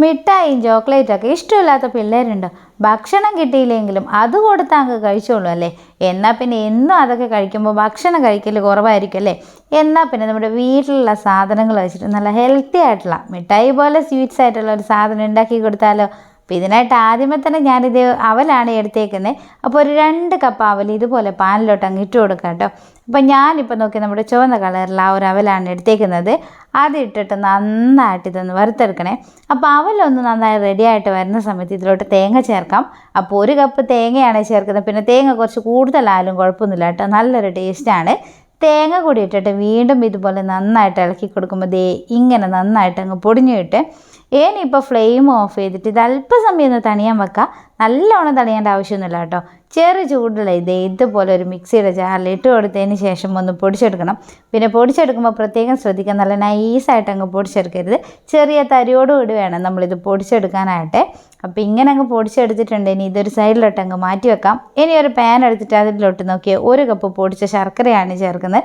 മിഠായിയും ചോക്ലേറ്റൊക്കെ ഇഷ്ടമില്ലാത്ത പിള്ളേരുണ്ടോ? ഭക്ഷണം കിട്ടിയില്ലെങ്കിലും അത് കൊടുത്താൽ അങ്ങ് കഴിച്ചോളൂ അല്ലേ. എന്നാൽ പിന്നെ എന്നും അതൊക്കെ കഴിക്കുമ്പോൾ ഭക്ഷണം കഴിക്കൽ കുറവായിരിക്കും അല്ലേ. എന്നാൽ പിന്നെ നമ്മുടെ വീട്ടിലുള്ള സാധനങ്ങൾ വെച്ചിട്ട് നല്ല ഹെൽത്തി ആയിട്ടുള്ള മിഠായി പോലെ സ്വീറ്റ്സ് ആയിട്ടുള്ള ഒരു സാധനം ഉണ്ടാക്കി കൊടുത്താലോ. അപ്പോൾ ഇതിനായിട്ട് ആദ്യമേ തന്നെ ഞാനിത് അവലാണ് എടുത്തേക്കുന്നത്. അപ്പോൾ ഒരു 2 കപ്പ് അവൽ ഇതുപോലെ പാനിലോട്ട് അങ്ങ് ഇട്ട് കൊടുക്കാം കേട്ടോ. അപ്പോൾ ഞാനിപ്പോൾ നോക്കി നമ്മുടെ ചുവന്ന കളറിൽ ആ ഒരു അവലാണ് എടുത്തേക്കുന്നത്. അതിട്ടിട്ട് നന്നായിട്ട് ഇതൊന്ന് വറുത്തെടുക്കണേ. അപ്പോൾ അവലൊന്ന് നന്നായി റെഡിയായിട്ട് വരുന്ന സമയത്ത് ഇതിലോട്ട് തേങ്ങ ചേർക്കാം. അപ്പോൾ 1 കപ്പ് തേങ്ങയാണ് ചേർക്കുന്നത്. പിന്നെ തേങ്ങ കുറച്ച് കൂടുതലായാലും കുഴപ്പമൊന്നുമില്ല കേട്ടോ, നല്ലൊരു ടേസ്റ്റാണ്. തേങ്ങ കൂടി ഇട്ടിട്ട് വീണ്ടും ഇതുപോലെ നന്നായിട്ട് ഇളക്കി കൊടുക്കുമ്പോൾ ഇങ്ങനെ നന്നായിട്ട് അങ്ങ് പൊടിഞ്ഞിട്ട് ഇനിയിപ്പോൾ ഫ്ലെയിം ഓഫ് ചെയ്തിട്ട് ഇത് അല്പസമയം ഒന്ന് തണിയാൻ വെക്കാം. നല്ലോണം തണിയേണ്ട ആവശ്യമൊന്നുമില്ല കേട്ടോ. ചെറു ചൂടുള്ള ഇതുപോലെ ഒരു മിക്സിയുടെ ജാറിൽ ഇട്ട് കൊടുത്തതിന് ശേഷം ഒന്ന് പൊടിച്ചെടുക്കണം. പിന്നെ പൊടിച്ചെടുക്കുമ്പോൾ പ്രത്യേകം ശ്രദ്ധിക്കാൻ, നല്ല നൈസായിട്ട് അങ്ങ് പൊടിച്ചെടുക്കരുത്. ചെറിയ തരിയോടുകൂടി വേണം നമ്മളിത് പൊടിച്ചെടുക്കാനായിട്ട്. അപ്പോൾ ഇങ്ങനെ അങ്ങ് പൊടിച്ചെടുത്തിട്ടുണ്ട്. ഇനി ഇതൊരു സൈഡിലോട്ട് അങ്ങ് മാറ്റി വെക്കാം. ഇനി ഒരു പാൻ എടുത്തിട്ട് അതിലോട്ട് നോക്കിയാൽ 1 കപ്പ് പൊടിച്ച ശർക്കരയാണ് ചേർക്കുന്നത്.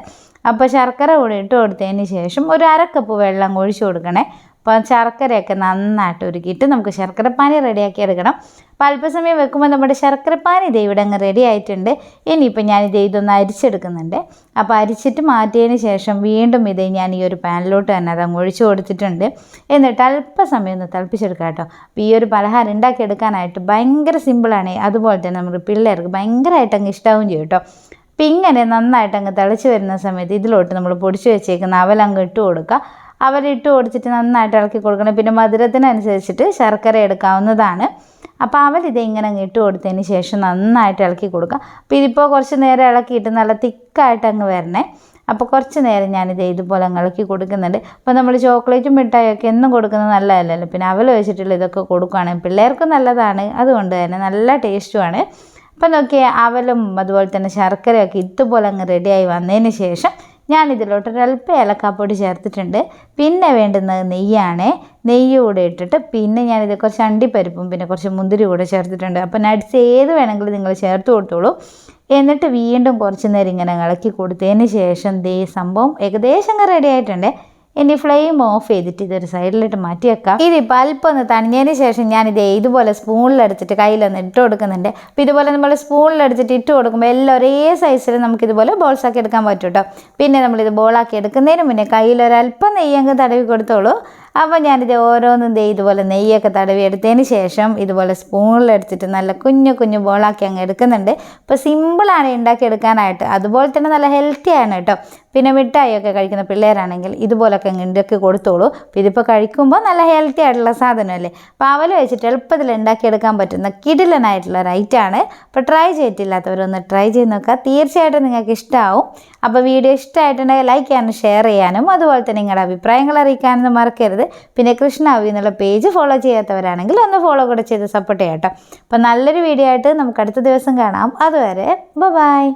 അപ്പോൾ ശർക്കര കൂടി ഇട്ട് കൊടുത്തതിന് ശേഷം ഒരു 1/2 കപ്പ് വെള്ളം ഒഴിച്ചു കൊടുക്കണേ. അപ്പോൾ ശർക്കരയൊക്കെ നന്നായിട്ട് ഉരുക്കിയിട്ട് നമുക്ക് ശർക്കരപ്പാനി റെഡിയാക്കി എടുക്കണം. അപ്പോൾ അല്പസമയം വെക്കുമ്പോൾ നമ്മുടെ ശർക്കരപ്പാനി ഇവിടെ അങ്ങ് റെഡി ആയിട്ടുണ്ട്. ഇനിയിപ്പോൾ ഇതൊന്ന് അരിച്ചെടുക്കുന്നുണ്ട്. അപ്പോൾ അരിച്ചിട്ട് മാറ്റിയതിന് ശേഷം വീണ്ടും ഞാൻ ഈ ഒരു പാനിലോട്ട് തന്നെ അതങ്ങ് ഒഴിച്ചു കൊടുത്തിട്ടുണ്ട്. എന്നിട്ട് അല്പസമയം ഒന്ന് തിളപ്പിച്ചെടുക്കാം കേട്ടോ. അപ്പോൾ ഈ ഒരു പലഹാരം ഉണ്ടാക്കിയെടുക്കാനായിട്ട് ഭയങ്കര സിമ്പിളാണ്. അതുപോലെ തന്നെ നമ്മുടെ പിള്ളേർക്ക് ഭയങ്കരമായിട്ട് അങ്ങ് ഇഷ്ടമാവും ചെയ്യും കേട്ടോ. അപ്പോൾ ഇങ്ങനെ നന്നായിട്ട് അങ്ങ് തിളച്ച് വരുന്ന സമയത്ത് ഇതിലോട്ട് നമ്മൾ പൊടിച്ച് വെച്ചേക്കുന്ന അവലങ്ങ് ഇട്ട് കൊടുക്കുക. അവലിട്ട് കൊടുത്തിട്ട് നന്നായിട്ട് ഇളക്കി കൊടുക്കണം. പിന്നെ മധുരത്തിനനുസരിച്ചിട്ട് ശർക്കര എടുക്കാവുന്നതാണ്. അപ്പോൾ ഇങ്ങനെ അങ്ങ് ഇട്ട് കൊടുത്തതിന് ശേഷം നന്നായിട്ട് ഇളക്കി കൊടുക്കുക. അപ്പോൾ ഇതിപ്പോൾ കുറച്ച് നേരം ഇളക്കിയിട്ട് നല്ല തിക്കായിട്ട് അങ്ങ് വരണേ. അപ്പോൾ കുറച്ച് നേരം ഞാനിത് ഇതുപോലെ അങ്ങ് ഇളക്കി കൊടുക്കുന്നുണ്ട്. അപ്പോൾ നമ്മൾ ചോക്ലേറ്റും മിഠായിയൊക്കെ എന്നും കൊടുക്കുന്നത് നല്ലതല്ലല്ലോ. പിന്നെ അവൽ വെച്ചിട്ടുള്ള ഇതൊക്കെ കൊടുക്കുകയാണെങ്കിൽ പിള്ളേർക്കും നല്ലതാണ്. അതുകൊണ്ട് തന്നെ നല്ല ടേസ്റ്റുമാണ്. അപ്പോൾ നോക്കിയാൽ അവലും അതുപോലെ തന്നെ ശർക്കരയൊക്കെ ഇതുപോലെ അങ്ങ് റെഡിയായി വന്നതിന് ശേഷം ഞാനിതിലോട്ട് ഒരല്പം ഏലക്കാപ്പൊടി ചേർത്തിട്ടുണ്ട്. പിന്നെ വേണ്ടുന്നത് നെയ്യാണ്. നെയ്യ് കൂടെ ഇട്ടിട്ട് പിന്നെ ഞാനിത് കുറച്ച് അണ്ടിപ്പരിപ്പും പിന്നെ കുറച്ച് മുന്തിരി കൂടെ ചേർത്തിട്ടുണ്ട്. അപ്പോൾ നട്ട്സ് ഏത് വേണമെങ്കിലും നിങ്ങൾ ചേർത്ത് കൊടുത്തോളൂ. എന്നിട്ട് വീണ്ടും കുറച്ച് നേരം ഇങ്ങനെ ഇളക്കി കൊടുത്തതിന് ശേഷം സംഭവം ഏകദേശം അങ്ങ് റെഡി ആയിട്ടുണ്ട്. ഇനി ഫ്ലെയിം ഓഫ് ചെയ്തിട്ട് ഇതൊരു സൈഡിലിട്ട് മാറ്റി വെക്കാം. ഇതിപ്പോൾ അല്പം ഒന്ന് തണിഞ്ഞതിന് ശേഷം ഞാനിത് ഇതുപോലെ സ്പൂണിലെടുത്തിട്ട് കയ്യിലൊന്ന് ഇട്ട് കൊടുക്കുന്നുണ്ട്. അപ്പോൾ ഇതുപോലെ നമ്മൾ സ്പൂണിലെടുത്തിട്ട് ഇട്ട് കൊടുക്കുമ്പോൾ എല്ലാം ഒരേ സൈസിൽ നമുക്കിതുപോലെ ബോൾസാക്കി എടുക്കാൻ പറ്റും കേട്ടോ. പിന്നെ നമ്മളിത് ബോളാക്കി എടുക്കുന്നതിന് മുന്നേ കയ്യിലൊരല്പം നെയ്യങ്ങ് തടവി കൊടുത്തോളൂ. അപ്പോൾ ഞാനിത് ഓരോന്നും ഇതുപോലെ നെയ്യൊക്കെ തടവി എടുത്തതിന് ശേഷം ഇതുപോലെ സ്പൂണിലെടുത്തിട്ട് നല്ല കുഞ്ഞു കുഞ്ഞു ബോളാക്കി അങ്ങ് എടുക്കുന്നുണ്ട്. അപ്പോൾ സിമ്പിളാണ് ഉണ്ടാക്കിയെടുക്കാനായിട്ട്. അതുപോലെ തന്നെ നല്ല ഹെൽത്തിയാണ് കേട്ടോ. പിന്നെ മിഠായിയൊക്കെ കഴിക്കുന്ന പിള്ളേരാണെങ്കിൽ ഇതുപോലൊക്കെ അങ്ങ് ഉണ്ടാക്കി കൊടുത്തോളൂ. അപ്പോൾ ഇതിപ്പോൾ കഴിക്കുമ്പോൾ നല്ല ഹെൽത്തി ആയിട്ടുള്ള സാധനമല്ലേ. അപ്പോൾ അവൽ വെച്ചിട്ട് എളുപ്പത്തിൽ ഉണ്ടാക്കിയെടുക്കാൻ പറ്റുന്ന കിടിലനായിട്ടുള്ള ഒരു ഐറ്റമാണ്. അപ്പോൾ ട്രൈ ചെയ്തിട്ടില്ലാത്തവരൊന്ന് ട്രൈ ചെയ്ത് നോക്കുക. തീർച്ചയായിട്ടും നിങ്ങൾക്ക് ഇഷ്ടമാവും. അപ്പോൾ വീഡിയോ ഇഷ്ടമായിട്ടുണ്ടെങ്കിൽ ലൈക്ക് ചെയ്യാനും ഷെയർ ചെയ്യാനും അതുപോലെ തന്നെ നിങ്ങളുടെ അഭിപ്രായങ്ങൾ അറിയിക്കാനൊന്നും മറക്കരുത്. പിന്നെ കൃഷ്ണാവി എന്നുള്ള പേജ് ഫോളോ ചെയ്യാത്തവരാണെങ്കിൽ ഒന്ന് ഫോളോ കൂടെ ചെയ്ത് സപ്പോർട്ട് ചെയ്യാം കേട്ടോ. അപ്പോൾ നല്ലൊരു വീഡിയോ ആയിട്ട് നമുക്ക് അടുത്ത ദിവസം കാണാം. അതുവരെ ബൈ.